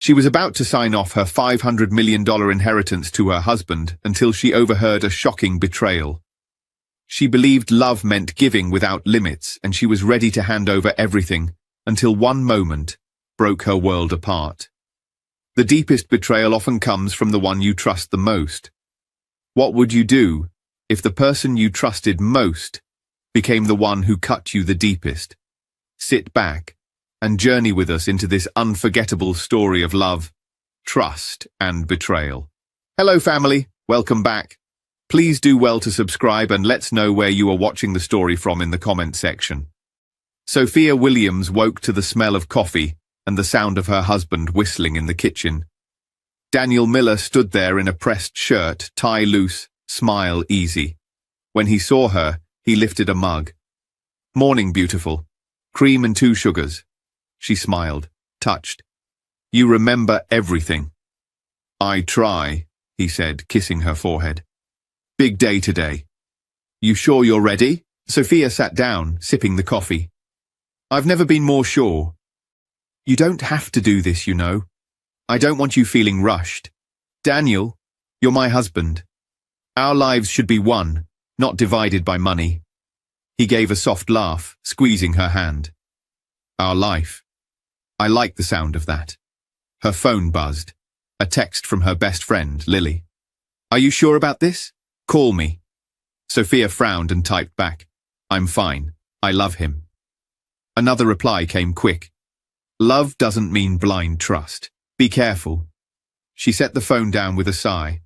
She was about to sign off her $500 million inheritance to her husband until she overheard a shocking betrayal. She believed love meant giving without limits, and she was ready to hand over everything until one moment broke her world apart. The deepest betrayal often comes from the one you trust the most. What would you do if the person you trusted most became the one who cut you the deepest? Sit back and journey with us into this unforgettable story of love, trust, and betrayal. Hello, family. Welcome back. Please do well to subscribe and let's know where you are watching the story from in the comment section. Sophia Williams woke to the smell of coffee and the sound of her husband whistling in the kitchen. Daniel Miller stood there in a pressed shirt, tie loose, smile easy. When he saw her, he lifted a mug. "Morning, beautiful. Cream and 2 sugars." She smiled, touched. "You remember everything." "I try," he said, kissing her forehead. "Big day today." "You sure you're ready?" Sophia sat down, sipping the coffee. "I've never been more sure." "You don't have to do this, you know. I don't want you feeling rushed. Daniel, you're my husband. Our lives should be one, not divided by money." He gave a soft laugh, squeezing her hand. "Our life." I like the sound of that. Her phone buzzed. A text from her best friend, Lily. "Are you sure about this? Call me." Sophia frowned and typed back, "I'm fine. I love him." Another reply came quick. "Love doesn't mean blind trust. Be careful." She set the phone down with a sigh.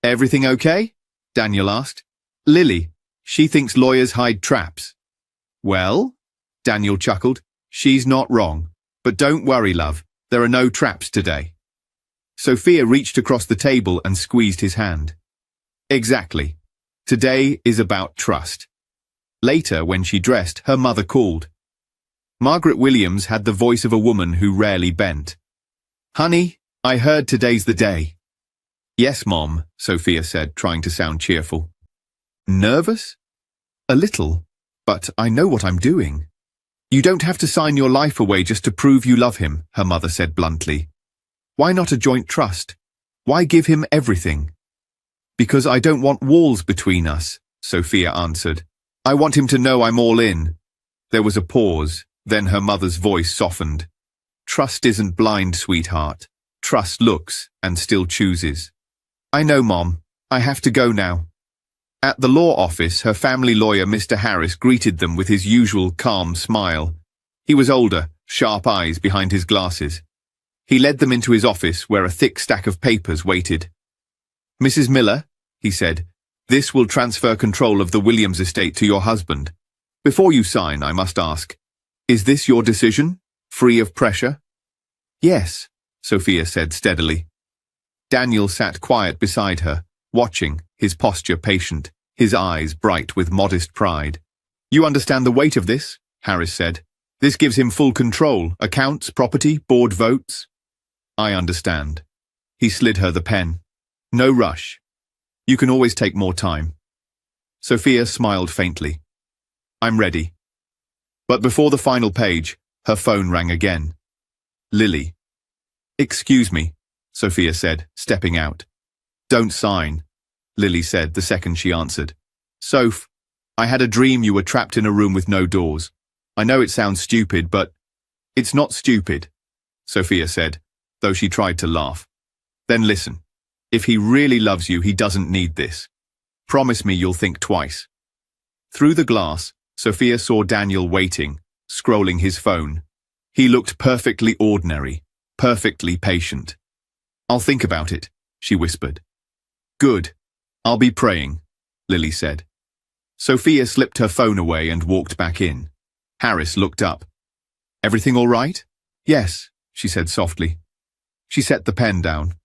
"Everything okay?" Daniel asked. "Lily, she thinks lawyers hide traps." "Well," Daniel chuckled, "she's not wrong. But don't worry, love, there are no traps today." Sophia reached across the table and squeezed his hand. "Exactly. Today is about trust." Later, when she dressed, her mother called. Margaret Williams had the voice of a woman who rarely bent. "Honey, I heard today's the day." "Yes, Mom," Sophia said, trying to sound cheerful. "Nervous?" "A little, but I know what I'm doing." "You don't have to sign your life away just to prove you love him," her mother said bluntly. "Why not a joint trust? Why give him everything?" "Because I don't want walls between us," Sophia answered. "I want him to know I'm all in." There was a pause, then her mother's voice softened. "Trust isn't blind, sweetheart. Trust looks and still chooses." "I know, Mom. I have to go now." At the law office, her family lawyer, Mr. Harris, greeted them with his usual calm smile. He was older, sharp eyes behind his glasses. He led them into his office, where a thick stack of papers waited. "Mrs. Miller," he said, "this will transfer control of the Williams estate to your husband. Before you sign, I must ask, is this your decision, free of pressure?" "Yes," Sophia said steadily. Daniel sat quiet beside her, watching, his posture patient, his eyes bright with modest pride. "You understand the weight of this?" Harris said. "This gives him full control, accounts, property, board votes." "I understand." He slid her the pen. "No rush. You can always take more time." Sophia smiled faintly. "I'm ready." But before the final page, her phone rang again. "Lily." "Excuse me," Sophia said, stepping out. "Don't sign," Lily said the second she answered. "Soph, I had a dream you were trapped in a room with no doors. I know it sounds stupid, but..." "It's not stupid," Sophia said, though she tried to laugh. "Then listen. If he really loves you, he doesn't need this. Promise me you'll think twice." Through the glass, Sophia saw Daniel waiting, scrolling his phone. He looked perfectly ordinary, perfectly patient. "I'll think about it," she whispered. "Good. I'll be praying," Lily said. Sophia slipped her phone away and walked back in. Harris looked up. "Everything all right?" "Yes," she said softly. She set the pen down.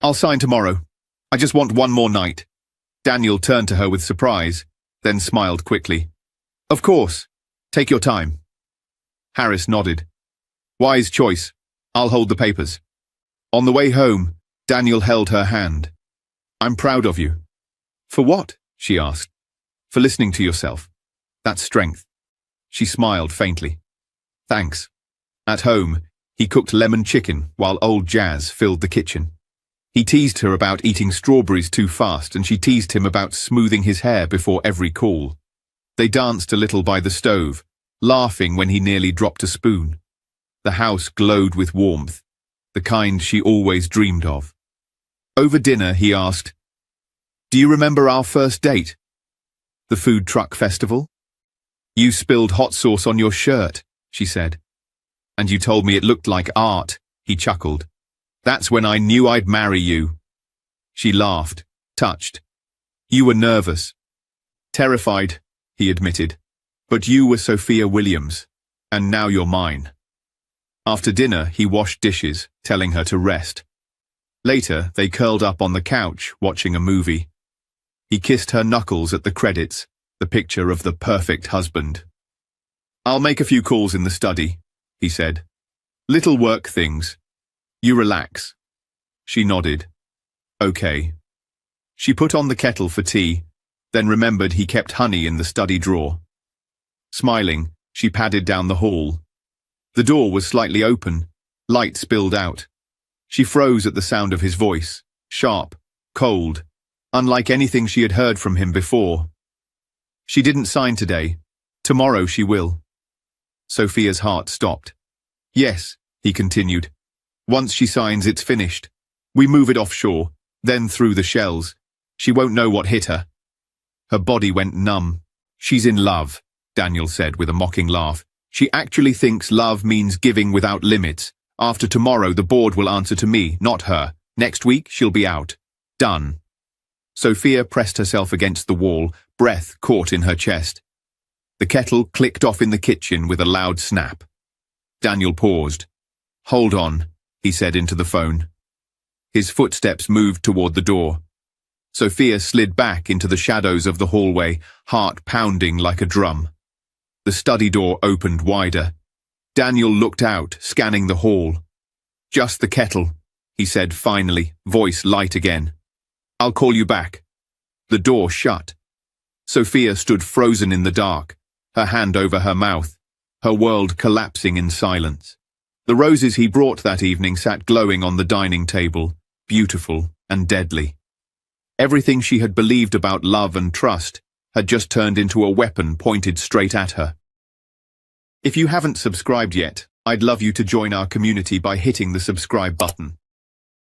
"I'll sign tomorrow. I just want one more night." Daniel turned to her with surprise, then smiled quickly. "Of course. Take your time." Harris nodded. "Wise choice. I'll hold the papers." On the way home, Daniel held her hand. "I'm proud of you." "For what?" she asked. "For listening to yourself. That's strength." She smiled faintly. "Thanks." At home, He cooked lemon chicken while old Jazz filled the kitchen. He teased her about eating strawberries too fast, and she teased him about smoothing his hair before every call. They danced a little by the stove, laughing when he nearly dropped a spoon. The house glowed with warmth, the kind she always dreamed of. Over dinner, he asked, "Do you remember our first date? The food truck festival? You spilled hot sauce on your shirt," she said. "And you told me it looked like art," he chuckled. "That's when I knew I'd marry you." She laughed, touched. "You were nervous." "Terrified," he admitted. "But you were Sophia Williams, and now you're mine." After dinner, he washed dishes, telling her to rest. Later, they curled up on the couch, watching a movie. He kissed her knuckles at the credits, the picture of the perfect husband. "I'll make a few calls in the study," he said. "Little work things. You relax." She nodded. "Okay." She put on the kettle for tea, then remembered he kept honey in the study drawer. Smiling, she padded down the hall. The door was slightly open, light spilled out. She froze at the sound of his voice, sharp, cold, unlike anything she had heard from him before. "She didn't sign today. Tomorrow she will." Sophia's heart stopped. "Yes," he continued. "Once she signs, it's finished. We move it offshore, then through the shells. She won't know what hit her." Her body went numb. "She's in love," Daniel said with a mocking laugh. "She actually thinks love means giving without limits. After tomorrow, the board will answer to me, not her. Next week, she'll be out. Done." Sophia pressed herself against the wall, breath caught in her chest. The kettle clicked off in the kitchen with a loud snap. Daniel paused. "Hold on," he said into the phone. His footsteps moved toward the door. Sophia slid back into the shadows of the hallway, heart pounding like a drum. The study door opened wider. Daniel looked out, scanning the hall. "Just the kettle," he said finally, voice light again. "I'll call you back." The door shut. Sophia stood frozen in the dark, her hand over her mouth, her world collapsing in silence. The roses he brought that evening sat glowing on the dining table, beautiful and deadly. Everything she had believed about love and trust had just turned into a weapon pointed straight at her. If you haven't subscribed yet, I'd love you to join our community by hitting the subscribe button.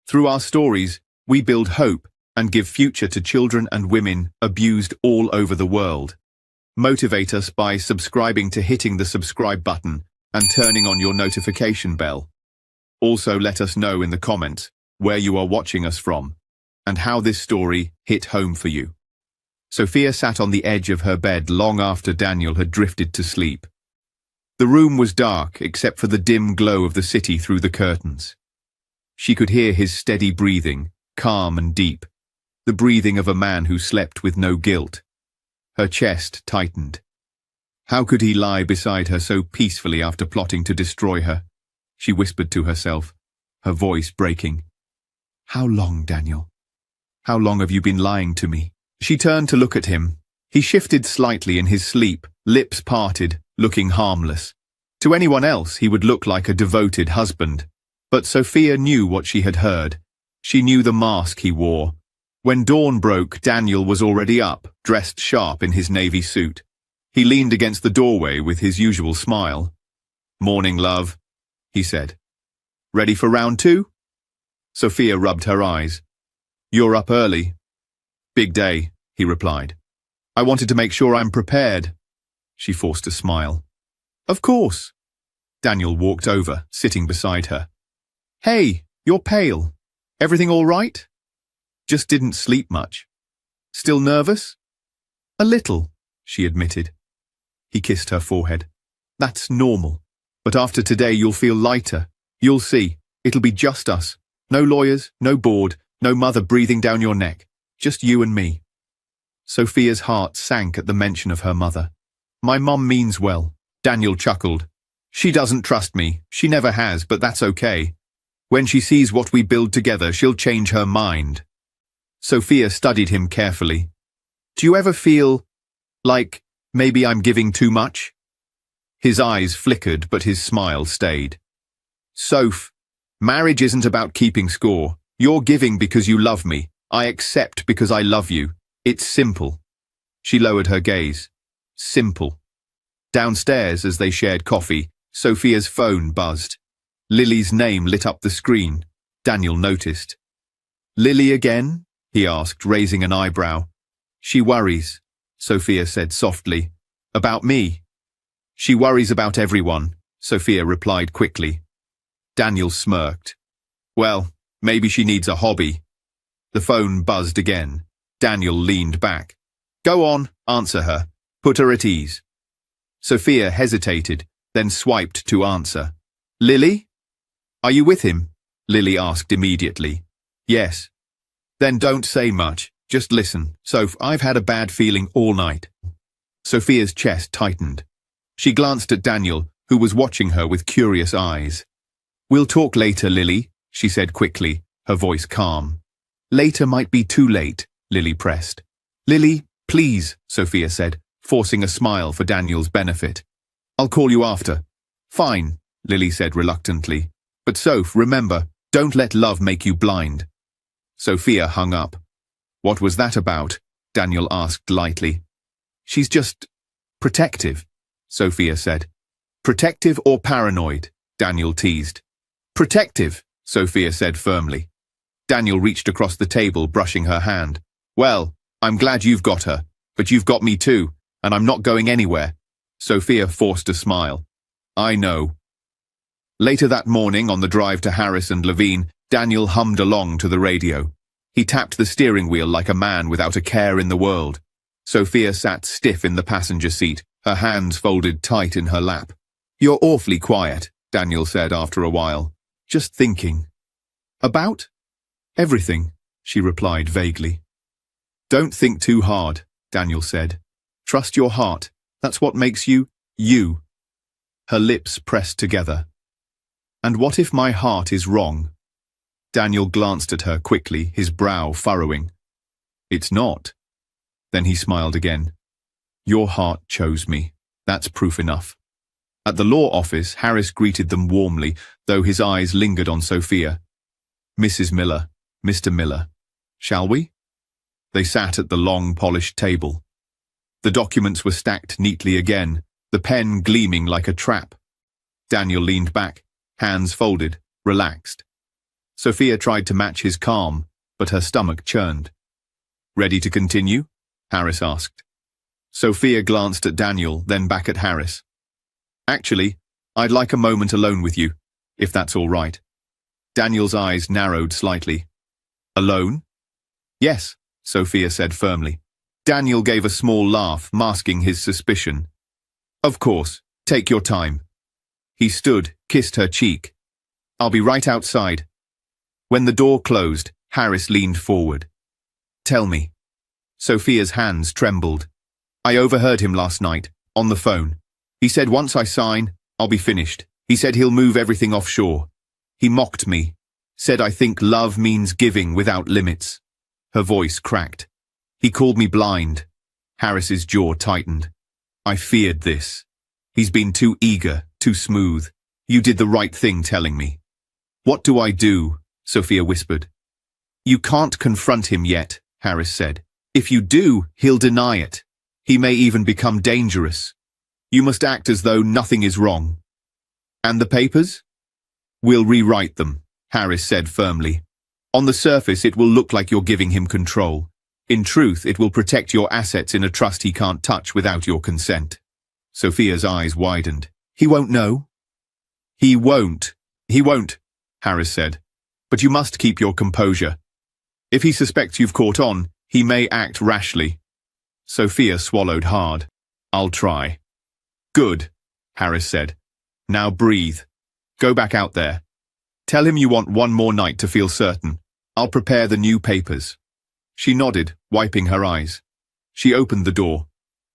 Through our stories, we build hope and give future to children and women abused all over the world. Motivate us by subscribing to hitting the subscribe button and turning on your notification bell. Also, let us know in the comments where you are watching us from and how this story hit home for you. Sophia sat on the edge of her bed long after Daniel had drifted to sleep. The room was dark except for the dim glow of the city through the curtains. She could hear his steady breathing, calm and deep, the breathing of a man who slept with no guilt. Her chest tightened. How could he lie beside her so peacefully after plotting to destroy her? She whispered to herself, her voice breaking. "How long, Daniel? How long have you been lying to me?" She turned to look at him. He shifted slightly in his sleep, lips parted, looking harmless. To anyone else, he would look like a devoted husband. But Sophia knew what she had heard. She knew the mask he wore. When dawn broke, Daniel was already up, dressed sharp in his navy suit. He leaned against the doorway with his usual smile. "Morning, love," he said. "Ready for round two?" Sophia rubbed her eyes. "You're up early." "Big day," he replied. "I wanted to make sure I'm prepared." She forced a smile. "Of course." Daniel walked over, sitting beside her. "Hey, you're pale. Everything all right?" "Just didn't sleep much." "Still nervous?" "A little," she admitted. He kissed her forehead. "That's normal. But after today you'll feel lighter. You'll see. It'll be just us. No lawyers, no board, no mother breathing down your neck. Just you and me." Sophia's heart sank at the mention of her mother. "My mum means well." Daniel chuckled. "She doesn't trust me. She never has, but that's okay. When she sees what we build together, she'll change her mind." Sophia studied him carefully. "Do you ever feel like maybe I'm giving too much?" His eyes flickered, but his smile stayed. Soph, marriage isn't about keeping score. You're giving because you love me. I accept because I love you. It's simple. She lowered her gaze. Simple. Downstairs, as they shared coffee, Sophia's phone buzzed. Lily's name lit up the screen. Daniel noticed. Lily again? He asked, raising an eyebrow. She worries, Sophia said softly. About me? She worries about everyone, Sophia replied quickly. Daniel smirked. Well, maybe she needs a hobby. The phone buzzed again. Daniel leaned back. Go on, answer her. Put her at ease. Sophia hesitated, then swiped to answer. Lily? Are you with him? Lily asked immediately. Yes. Then don't say much. Just listen. Soph, I've had a bad feeling all night. Sophia's chest tightened. She glanced at Daniel, who was watching her with curious eyes. We'll talk later, Lily, she said quickly, her voice calm. Later might be too late, Lily pressed. Lily, please, Sophia said, forcing a smile for Daniel's benefit. I'll call you after. Fine, Lily said reluctantly. But Soph, remember, don't let love make you blind. Sophia hung up. What was that about? Daniel asked lightly. She's just protective, Sophia said. Protective or paranoid? Daniel teased. Protective, Sophia said firmly. Daniel reached across the table, brushing her hand. Well, I'm glad you've got her, but you've got me too, and I'm not going anywhere. Sophia forced a smile. I know. Later that morning, on the drive to Harris and Levine, Daniel hummed along to the radio. He tapped the steering wheel like a man without a care in the world. Sophia sat stiff in the passenger seat, her hands folded tight in her lap. You're awfully quiet, Daniel said after a while. Just thinking. About? Everything, she replied vaguely. Don't think too hard, Daniel said. Trust your heart. That's what makes you, you. Her lips pressed together. And what if my heart is wrong? Daniel glanced at her quickly, his brow furrowing. It's not. Then he smiled again. Your heart chose me. That's proof enough. At the law office, Harris greeted them warmly, though his eyes lingered on Sophia. Mrs. Miller, Mr. Miller, shall we? They sat at the long, polished table. The documents were stacked neatly again, the pen gleaming like a trap. Daniel leaned back, hands folded, relaxed. Sophia tried to match his calm, but her stomach churned. Ready to continue? Harris asked. Sophia glanced at Daniel, then back at Harris. Actually, I'd like a moment alone with you, if that's all right. Daniel's eyes narrowed slightly. Alone? Yes, Sophia said firmly. Daniel gave a small laugh, masking his suspicion. Of course, take your time. He stood, kissed her cheek. I'll be right outside. When the door closed, Harris leaned forward. Tell me. Sophia's hands trembled. I overheard him last night, on the phone. He said once I sign, I'll be finished. He said he'll move everything offshore. He mocked me. Said I think love means giving without limits. Her voice cracked. He called me blind. Harris's jaw tightened. I feared this. He's been too eager, too smooth. You did the right thing telling me. What do I do? Sophia whispered. You can't confront him yet, Harris said. If you do, he'll deny it. He may even become dangerous. You must act as though nothing is wrong. And the papers? We'll rewrite them, Harris said firmly. On the surface, it will look like you're giving him control. In truth, it will protect your assets in a trust he can't touch without your consent. Sophia's eyes widened. He won't know? He won't, Harris said. But you must keep your composure. If he suspects you've caught on, he may act rashly. Sophia swallowed hard. I'll try. Good, Harris said. Now breathe. Go back out there. Tell him you want one more night to feel certain. I'll prepare the new papers. She nodded, wiping her eyes. She opened the door.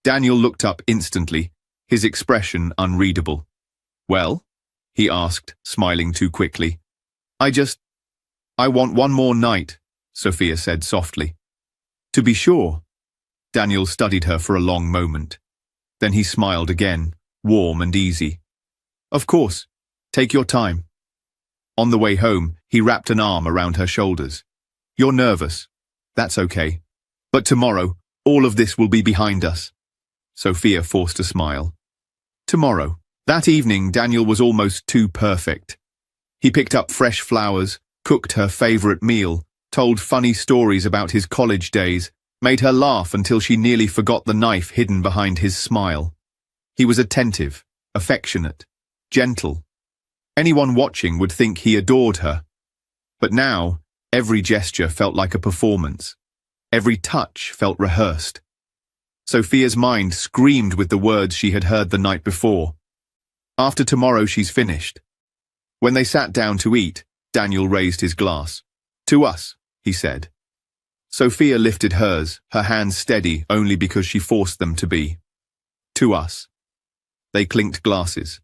Daniel looked up instantly, his expression unreadable. Well? He asked, smiling too quickly. I want one more night, Sophia said softly. To be sure. Daniel studied her for a long moment. Then he smiled again, warm and easy. Of course. Take your time. On the way home, he wrapped an arm around her shoulders. "You're nervous. That's okay. But tomorrow, all of this will be behind us." Sophia forced a smile. Tomorrow. That evening, Daniel was almost too perfect. He picked up fresh flowers, cooked her favorite meal, told funny stories about his college days, made her laugh until she nearly forgot the knife hidden behind his smile. He was attentive, affectionate, gentle. Anyone watching would think he adored her. But now, every gesture felt like a performance. Every touch felt rehearsed. Sophia's mind screamed with the words she had heard the night before. "After tomorrow she's finished." When they sat down to eat, Daniel raised his glass. "To us," he said. Sophia lifted hers, her hands steady only because she forced them to be. "To us." They clinked glasses.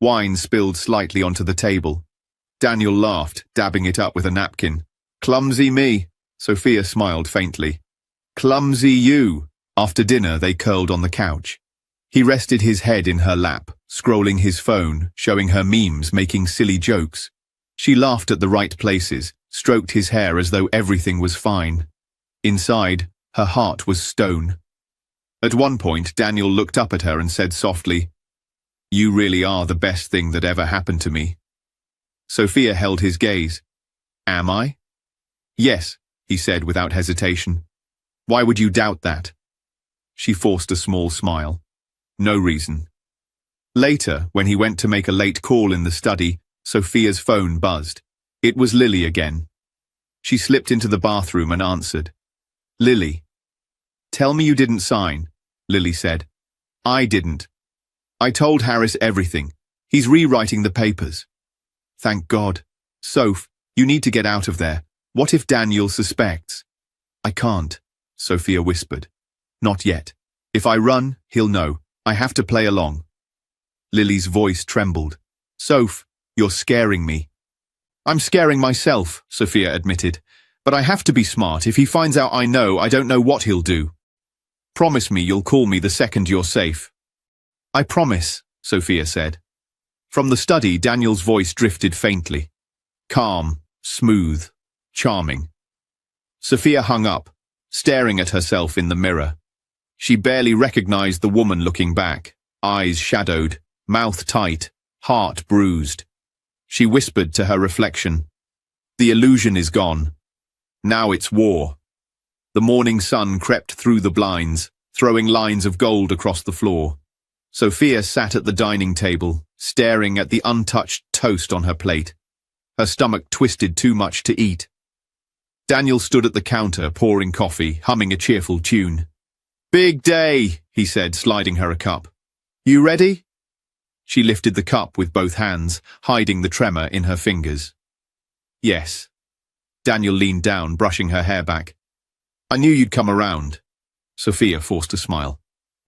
Wine spilled slightly onto the table. Daniel laughed, dabbing it up with a napkin. "Clumsy me," Sophia smiled faintly. "Clumsy you." After dinner, they curled on the couch. He rested his head in her lap, scrolling his phone, showing her memes, making silly jokes. She laughed at the right places, stroked his hair as though everything was fine. Inside, her heart was stone. At one point, Daniel looked up at her and said softly, "You really are the best thing that ever happened to me." Sophia held his gaze. "Am I?" "Yes," he said without hesitation. "Why would you doubt that?" She forced a small smile. "No reason." Later, when he went to make a late call in the study, Sophia's phone buzzed. It was Lily again. She slipped into the bathroom and answered. "Lily." "Tell me you didn't sign," Lily said. "I didn't. I told Harris everything. He's rewriting the papers." "Thank God. Soph, you need to get out of there. What if Daniel suspects?" "I can't," Sophia whispered. "Not yet. If I run, he'll know. I have to play along." Lily's voice trembled. "Soph, you're scaring me." "I'm scaring myself," Sophia admitted. "But I have to be smart. If he finds out I don't know what he'll do." "Promise me you'll call me the second you're safe." "I promise," Sophia said. From the study, Daniel's voice drifted faintly. Calm, smooth, charming. Sophia hung up, staring at herself in the mirror. She barely recognized the woman looking back, eyes shadowed, mouth tight, heart bruised. She whispered to her reflection, "The illusion is gone. Now it's war." The morning sun crept through the blinds, throwing lines of gold across the floor. Sophia sat at the dining table, staring at the untouched toast on her plate. Her stomach twisted too much to eat. Daniel stood at the counter, pouring coffee, humming a cheerful tune. "Big day," he said, sliding her a cup. "You ready?" She lifted the cup with both hands, hiding the tremor in her fingers. "Yes." Daniel leaned down, brushing her hair back. "I knew you'd come around." Sophia forced a smile.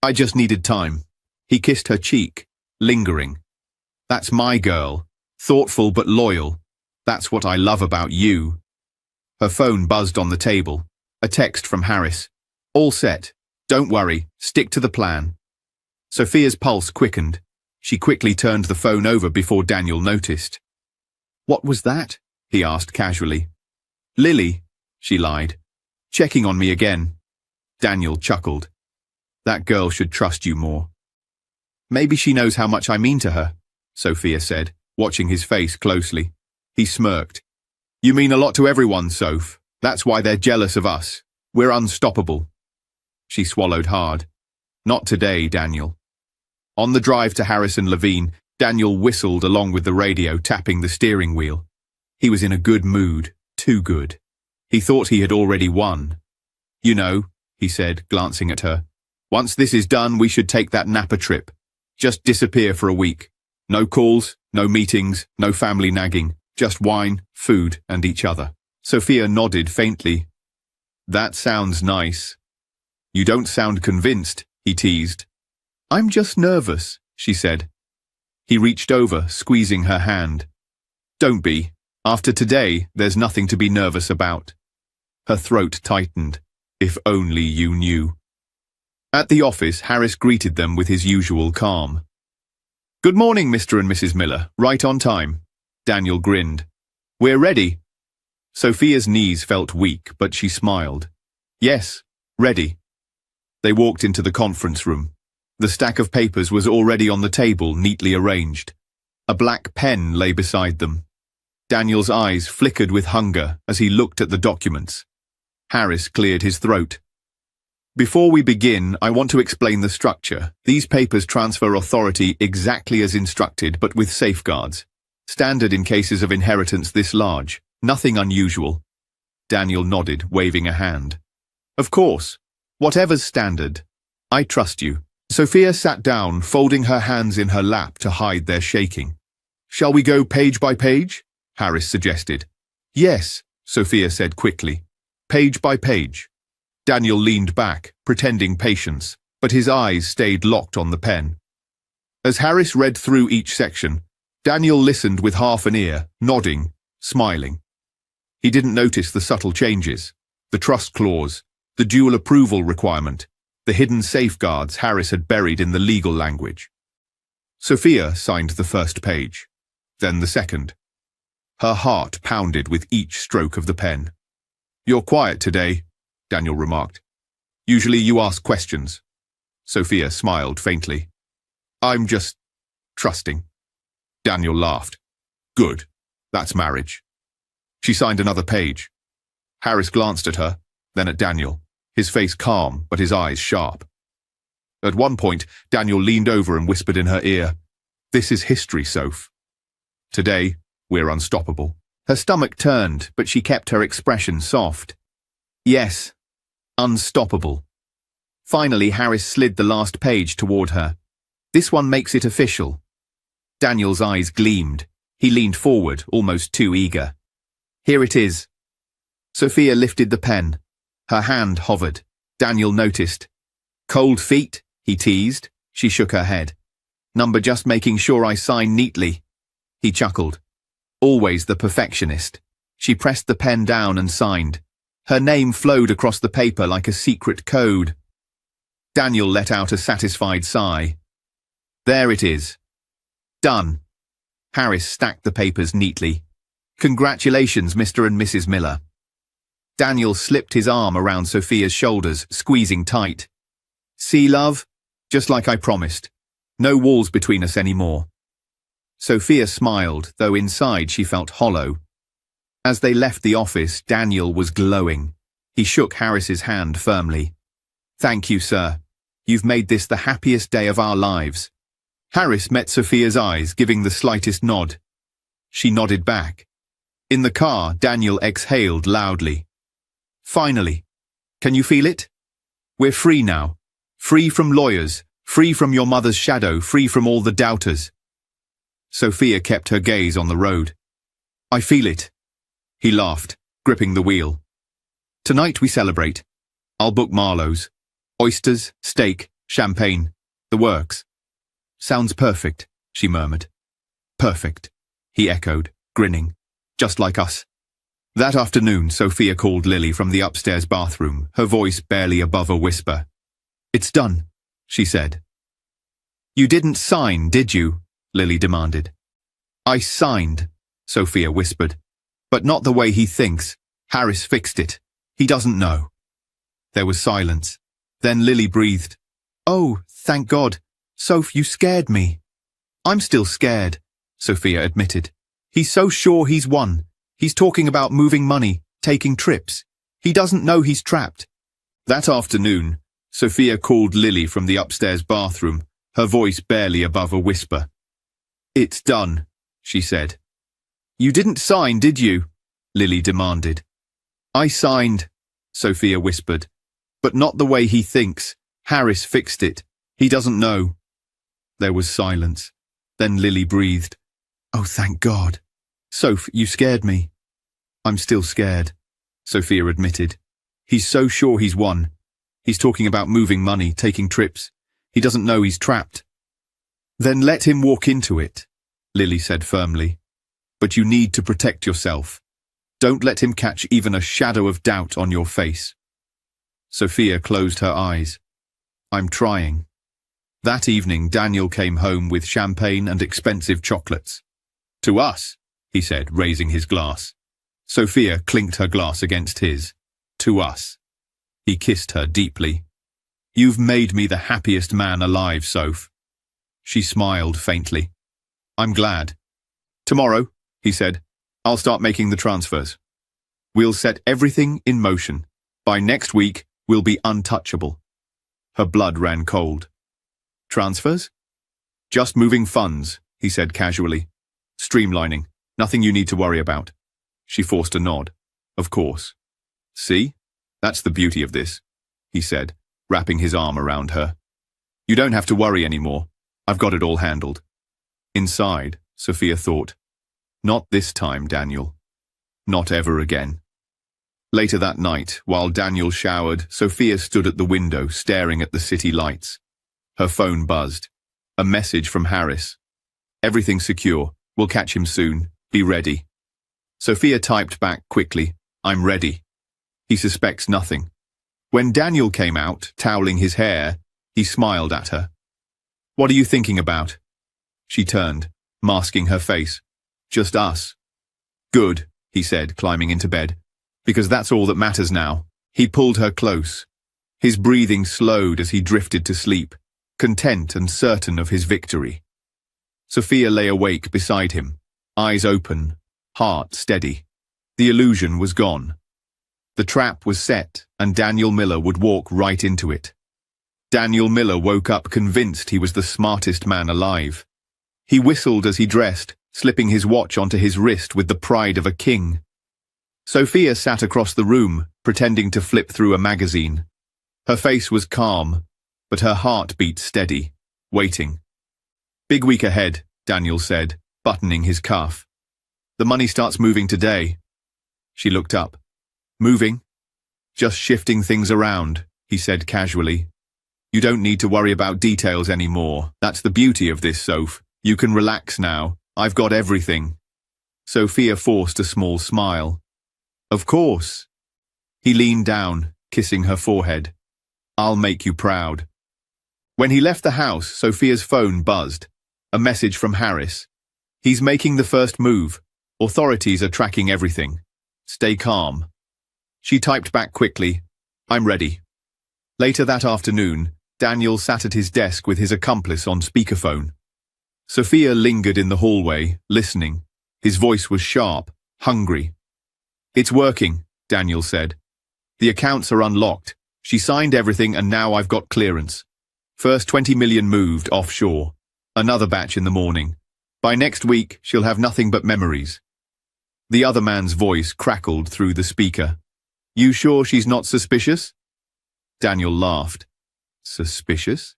"I just needed time." He kissed her cheek, lingering. "That's my girl. Thoughtful but loyal. That's what I love about you." Her phone buzzed on the table. A text from Harris. "All set. Don't worry. Stick to the plan." Sophia's pulse quickened. She quickly turned the phone over before Daniel noticed. "What was that?" he asked casually. "Lily," she lied. "Checking on me again." Daniel chuckled. "That girl should trust you more." "Maybe she knows how much I mean to her," Sophia said, watching his face closely. He smirked. "You mean a lot to everyone, Soph. That's why they're jealous of us. We're unstoppable." She swallowed hard. "Not today, Daniel." On the drive to Harris and Levine, Daniel whistled along with the radio, tapping the steering wheel. He was in a good mood, too good. He thought he had already won. "You know," he said, glancing at her, "once this is done, we should take that Napa trip. Just disappear for a week. No calls, no meetings, no family nagging. Just wine, food, and each other." Sophia nodded faintly. "That sounds nice." "You don't sound convinced," he teased. "I'm just nervous," she said. He reached over, squeezing her hand. "Don't be. After today, there's nothing to be nervous about." Her throat tightened. If only you knew. At the office, Harris greeted them with his usual calm. "Good morning, Mr. and Mrs. Miller. Right on time." Daniel grinned. We're ready. Sophia's knees felt weak, but she smiled. Yes, ready. They walked into the conference room. The stack of papers was already on the table, neatly arranged. A black pen lay beside them. Daniel's eyes flickered with hunger as he looked at the documents. Harris cleared his throat. Before we begin, I want to explain the structure. These papers transfer authority exactly as instructed, but with safeguards. Standard in cases of inheritance this large. Nothing unusual. Daniel nodded, waving a hand. Of course. Whatever's standard. I trust you. Sophia sat down, folding her hands in her lap to hide their shaking. Shall we go page by page? Harris suggested. Yes, Sophia said quickly. Page by page. Daniel leaned back, pretending patience, but his eyes stayed locked on the pen. As Harris read through each section, Daniel listened with half an ear, nodding, smiling. He didn't notice the subtle changes, the trust clause, the dual approval requirement, the hidden safeguards Harris had buried in the legal language. Sophia signed the first page, then the second. Her heart pounded with each stroke of the pen. You're quiet today, Daniel remarked. Usually you ask questions. Sophia smiled faintly. I'm just trusting. Daniel laughed. Good. That's marriage. She signed another page. Harris glanced at her, then at Daniel, his face calm but his eyes sharp. At one point, Daniel leaned over and whispered in her ear, This is history, Soph. Today, we're unstoppable. Her stomach turned, but she kept her expression soft. Yes, unstoppable. Finally, Harris slid the last page toward her. This one makes it official. Daniel's eyes gleamed. He leaned forward, almost too eager. Here it is. Sophia lifted the pen. Her hand hovered. Daniel noticed. Cold feet, he teased. She shook her head. Number just making sure I sign neatly. He chuckled. Always the perfectionist. She pressed the pen down and signed. Her name flowed across the paper like a secret code. Daniel let out a satisfied sigh. There it is. Done. Harris stacked the papers neatly. Congratulations, Mr. and Mrs. Miller. Daniel slipped his arm around Sophia's shoulders, squeezing tight. See, love? Just like I promised. No walls between us anymore. Sophia smiled, though inside she felt hollow. As they left the office, Daniel was glowing. He shook Harris's hand firmly. Thank you, sir. You've made this the happiest day of our lives. Harris met Sophia's eyes, giving the slightest nod. She nodded back. In the car, Daniel exhaled loudly. Finally. Can you feel it? We're free now. Free from lawyers, free from your mother's shadow, free from all the doubters. Sophia kept her gaze on the road. I feel it. He laughed, gripping the wheel. Tonight we celebrate. I'll book Marlowe's. Oysters, steak, champagne, the works. Sounds perfect, she murmured. Perfect, he echoed, grinning. Just like us. That afternoon, Sophia called Lily from the upstairs bathroom, her voice barely above a whisper. It's done, she said. You didn't sign, did you? Lily demanded. I signed, Sophia whispered. But not the way he thinks. Harris fixed it. He doesn't know. There was silence. Then Lily breathed. Oh, thank God. Soph, you scared me. I'm still scared, Sophia admitted. He's so sure he's won. He's talking about moving money, taking trips. He doesn't know he's trapped. That afternoon, Sophia called Lily from the upstairs bathroom, her voice barely above a whisper. It's done, she said. You didn't sign, did you? Lily demanded. I signed, Sophia whispered. But not the way he thinks. Harris fixed it. He doesn't know. There was silence. Then Lily breathed. Oh, thank God. Soph, you scared me. I'm still scared, Sophia admitted. He's so sure he's won. He's talking about moving money, taking trips. He doesn't know he's trapped. Then let him walk into it, Lily said firmly. But you need to protect yourself. Don't let him catch even a shadow of doubt on your face. Sophia closed her eyes. I'm trying. That evening, Daniel came home with champagne and expensive chocolates. To us, he said, raising his glass. Sophia clinked her glass against his. To us. He kissed her deeply. You've made me the happiest man alive, Soph. She smiled faintly. I'm glad. Tomorrow, he said, I'll start making the transfers. We'll set everything in motion. By next week, we'll be untouchable. Her blood ran cold. Transfers? Just moving funds, he said casually. Streamlining. Nothing you need to worry about. She forced a nod. Of course. See? That's the beauty of this, he said, wrapping his arm around her. You don't have to worry anymore. I've got it all handled. Inside, Sophia thought. Not this time, Daniel. Not ever again. Later that night, while Daniel showered, Sophia stood at the window staring at the city lights. Her phone buzzed. A message from Harris. Everything's secure. We'll catch him soon. Be ready. Sophia typed back quickly. I'm ready. He suspects nothing. When Daniel came out, toweling his hair, he smiled at her. What are you thinking about? She turned, masking her face. Just us. Good, he said, climbing into bed. Because that's all that matters now. He pulled her close. His breathing slowed as he drifted to sleep, content and certain of his victory. Sophia lay awake beside him, eyes open, heart steady. The illusion was gone. The trap was set, and Daniel Miller would walk right into it. Daniel Miller woke up convinced he was the smartest man alive. He whistled as he dressed, slipping his watch onto his wrist with the pride of a king. Sophia sat across the room, pretending to flip through a magazine. Her face was calm, but her heart beat steady, waiting. Big week ahead, Daniel said, buttoning his cuff. The money starts moving today. She looked up. Moving? Just shifting things around, he said casually. You don't need to worry about details anymore. That's the beauty of this, Soph. You can relax now. I've got everything. Sophia forced a small smile. Of course. He leaned down, kissing her forehead. I'll make you proud. When he left the house, Sophia's phone buzzed. A message from Harris. He's making the first move. Authorities are tracking everything. Stay calm. She typed back quickly. I'm ready. Later that afternoon, Daniel sat at his desk with his accomplice on speakerphone. Sophia lingered in the hallway, listening. His voice was sharp, hungry. It's working, Daniel said. The accounts are unlocked. She signed everything and now I've got clearance. First 20 million moved offshore. Another batch in the morning. By next week, she'll have nothing but memories. The other man's voice crackled through the speaker. You sure she's not suspicious? Daniel laughed. Suspicious?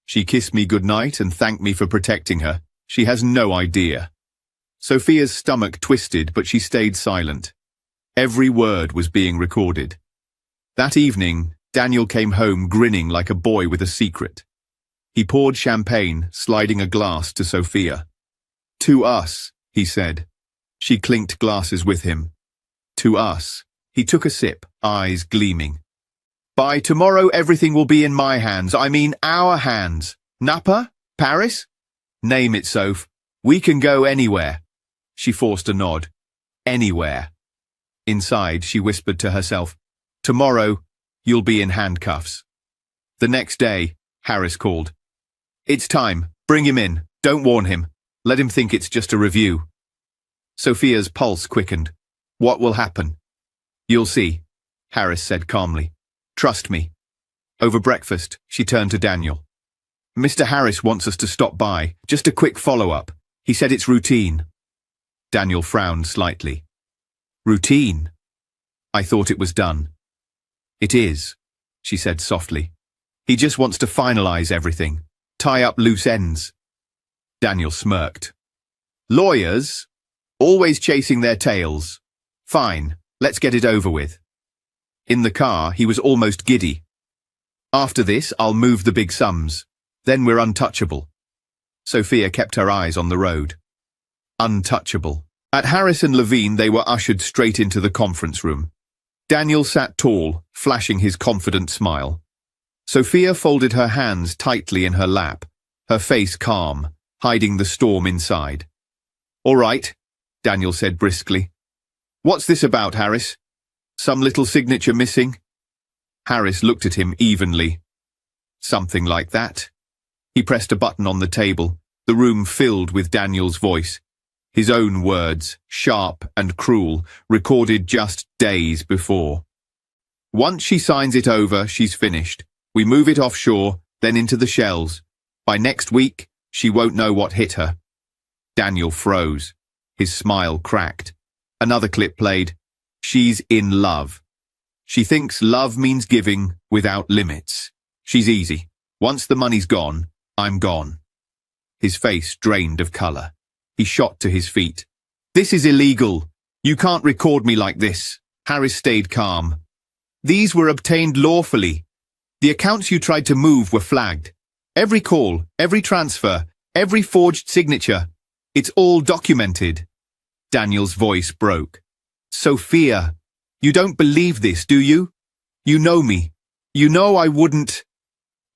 She kissed me goodnight and thanked me for protecting her. She has no idea. Sophia's stomach twisted, but she stayed silent. Every word was being recorded. That evening, Daniel came home grinning like a boy with a secret. He poured champagne, sliding a glass to Sophia. To us, he said. She clinked glasses with him. To us. He took a sip, eyes gleaming. By tomorrow everything will be in my hands, I mean our hands. Napa? Paris? Name it, Soph. We can go anywhere. She forced a nod. Anywhere. Inside, she whispered to herself, Tomorrow, you'll be in handcuffs. The next day, Harris called. It's time. Bring him in. Don't warn him. Let him think it's just a review. Sophia's pulse quickened. What will happen? You'll see, Harris said calmly. Trust me. Over breakfast, she turned to Daniel. Mr. Harris wants us to stop by. Just a quick follow-up. He said it's routine. Daniel frowned slightly. Routine? I thought it was done. It is, she said softly. He just wants to finalize everything. Tie up loose ends. Daniel smirked. Lawyers? Always chasing their tails. Fine, let's get it over with. In the car, he was almost giddy. After this, I'll move the big sums. Then we're untouchable. Sophia kept her eyes on the road. Untouchable. At Harris and Levine, they were ushered straight into the conference room. Daniel sat tall, flashing his confident smile. Sophia folded her hands tightly in her lap, her face calm, hiding the storm inside. All right, Daniel said briskly. What's this about, Harris? Some little signature missing? Harris looked at him evenly. Something like that. He pressed a button on the table, the room filled with Daniel's voice. His own words, sharp and cruel, recorded just days before. Once she signs it over, she's finished. We move it offshore, then into the shells. By next week, she won't know what hit her. Daniel froze. His smile cracked. Another clip played. She's in love. She thinks love means giving without limits. She's easy. Once the money's gone, I'm gone. His face drained of color. He shot to his feet. This is illegal. You can't record me like this. Harris stayed calm. These were obtained lawfully. The accounts you tried to move were flagged. Every call, every transfer, every forged signature. It's all documented. Daniel's voice broke. Sophia, you don't believe this, do you? You know me. You know I wouldn't.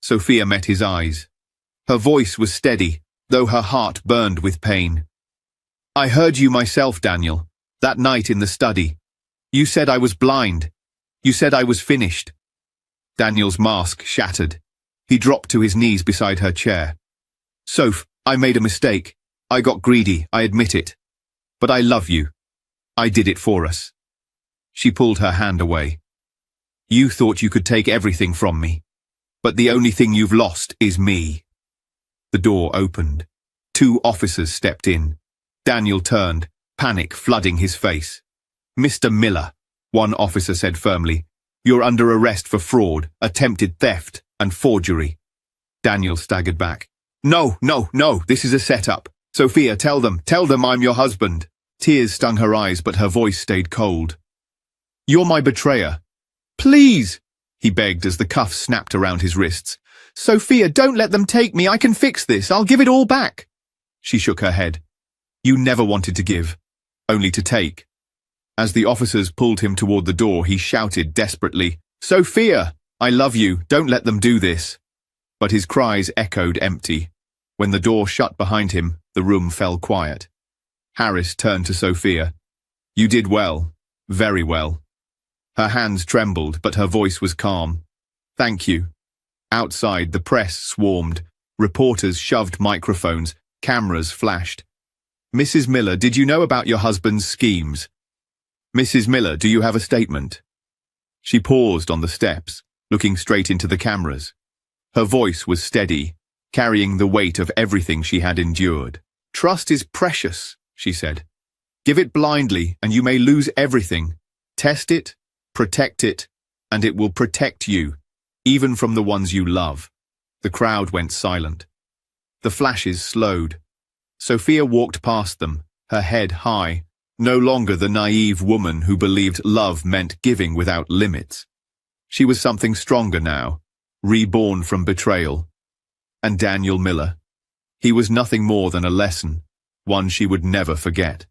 Sophia met his eyes. Her voice was steady, though her heart burned with pain. I heard you myself, Daniel, that night in the study. You said I was blind. You said I was finished. Daniel's mask shattered. He dropped to his knees beside her chair. Soph, I made a mistake. I got greedy, I admit it. But I love you. I did it for us. She pulled her hand away. You thought you could take everything from me. But the only thing you've lost is me. The door opened. 2 officers stepped in. Daniel turned, panic flooding his face. Mr. Miller, one officer said firmly, you're under arrest for fraud, attempted theft, and forgery. Daniel staggered back. No, this is a setup. Sophia, tell them I'm your husband. Tears stung her eyes, but her voice stayed cold. You're my betrayer. Please, he begged as the cuffs snapped around his wrists. Sophia, don't let them take me. I can fix this. I'll give it all back. She shook her head. You never wanted to give, only to take. As the officers pulled him toward the door, he shouted desperately, Sophia, I love you. Don't let them do this. But his cries echoed empty. When the door shut behind him, the room fell quiet. Harris turned to Sophia. You did well, very well. Her hands trembled, but her voice was calm. Thank you. Outside, the press swarmed. Reporters shoved microphones. Cameras flashed. Mrs. Miller, did you know about your husband's schemes? Mrs. Miller, do you have a statement? She paused on the steps, looking straight into the cameras. Her voice was steady, carrying the weight of everything she had endured. Trust is precious, she said. Give it blindly, and you may lose everything. Test it, protect it, and it will protect you, even from the ones you love. The crowd went silent. The flashes slowed. Sophia walked past them, her head high, no longer the naive woman who believed love meant giving without limits. She was something stronger now, reborn from betrayal. And Daniel Miller. He was nothing more than a lesson, one she would never forget.